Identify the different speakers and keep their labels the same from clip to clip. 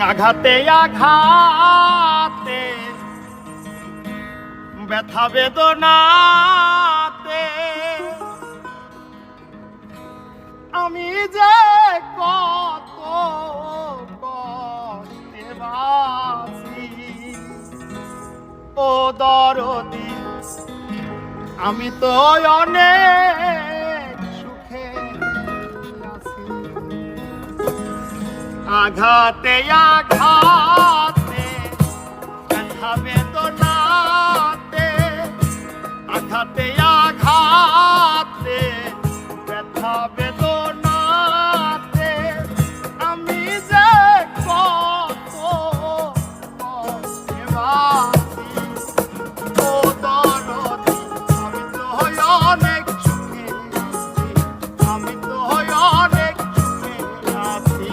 Speaker 1: আঘাতে আঘাতে ব্যথা বেদনাতে আমি যে কত কষ্টে বাঁচি ও দরদি আমি তো অনেক সুখে আছি। আঘাতে আঘাতে ব্যথা বেদনাতে আঘাতে আঘাতে ব্যথা বেদনাতে আমি যে কত কষ্টে বাঁচি ও দরদি আমি তো অনেক সুখে আছি। আমি তো অনেক সুখে আছি।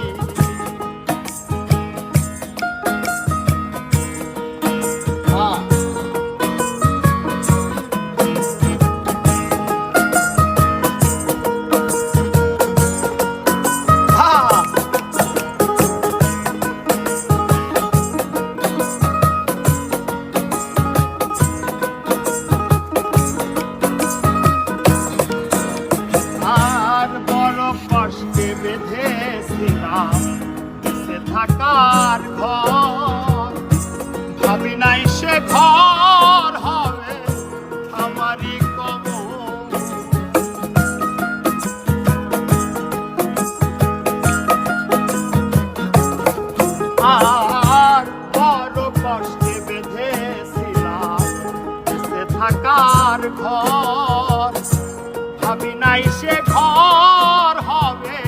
Speaker 1: থাকার ঘর ভাবি নাই সে ঘর হবে আমারই কবর। আর বড় কষ্টে বেঁধেছিলাম সে থাকার ঘর ভাবি নাই সে ঘর হবে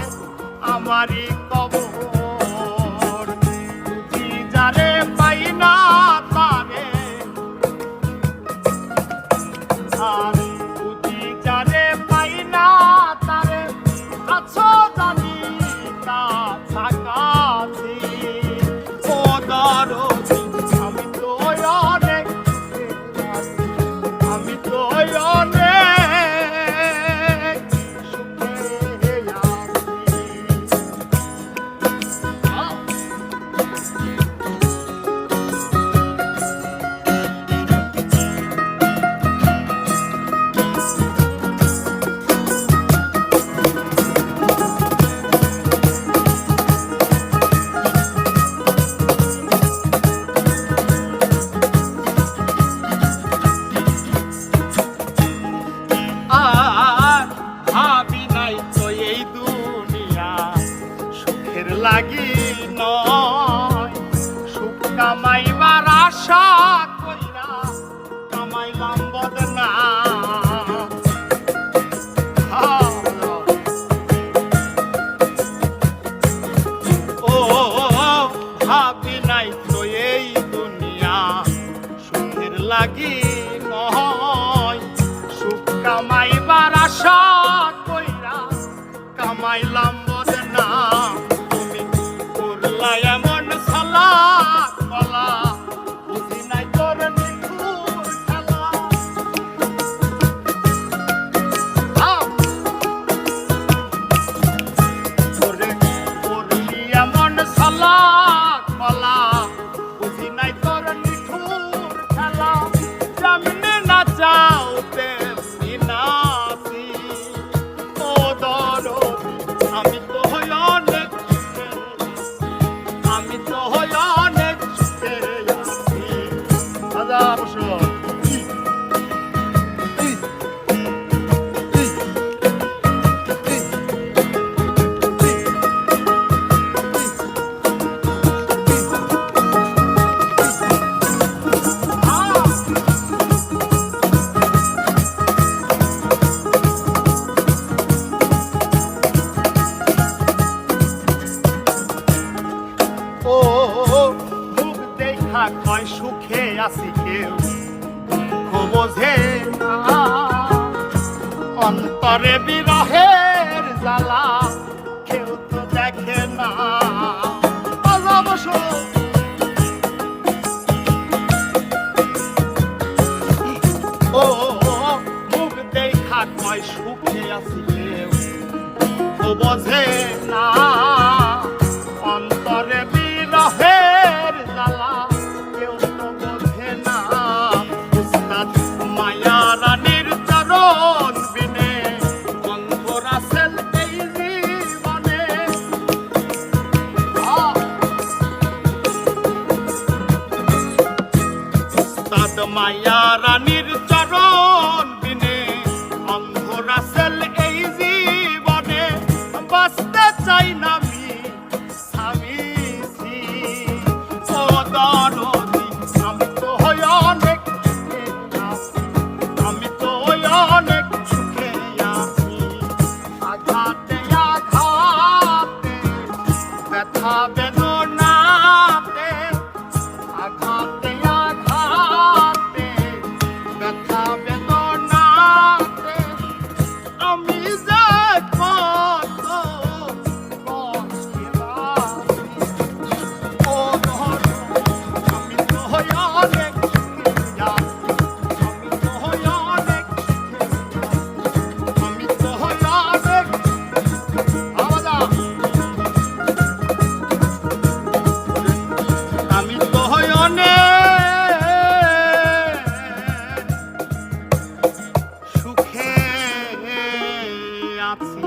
Speaker 1: আমারই কবর। লাগি নয় সুখ কামাইবার আশা কইরা কামাইলাম বদনা। ও ভাবি নাই তো এই দুনিয়া সুখের লাগি নয় সুখ কামাইবার আশা কইরা কামাইলাম বদনা। এমন সালা কলা বুঝি নাই তোর নিখুর খেলা। করলি এমন সালা কলা বুঝি নাই তোর নিখুর খেলা। যেমনি না চাও তেমনি নাচি ও দরদি আমি তো অনেক আমি তো অনেক সুখে আছি। হাজার বছর কয় সুখে আছি কেউ বোঝে না অন্তরে বিরহের জ্বালা কেউ তো দেখে না। ও মুখ দেখা কয় সুখে আছি কেউ বোঝে না অন্তরে বিরহে মায়া রানীর চরণ বিনে অন্ধ রাসেল এই জীবনে বাঁচতে চাই না আমি স্বামী ও দরদি আমি তো হই অনেক সুখে আছি, আমি তো হই অনেক সুখে আছি। আঘাতে আঘাতে ব্যথা বেদনাতে আঘাতে আঘাতে ব্যথা বেদনাতে আমি যে কত কষ্টে আছি। ও ধর আমি তো হই অনেক সুখে আছি, আমি তো হই অনেক সুখে আছি, আমি তো হই অনেক আওয়াজ আমি তো হই অনেক সুখে আছি।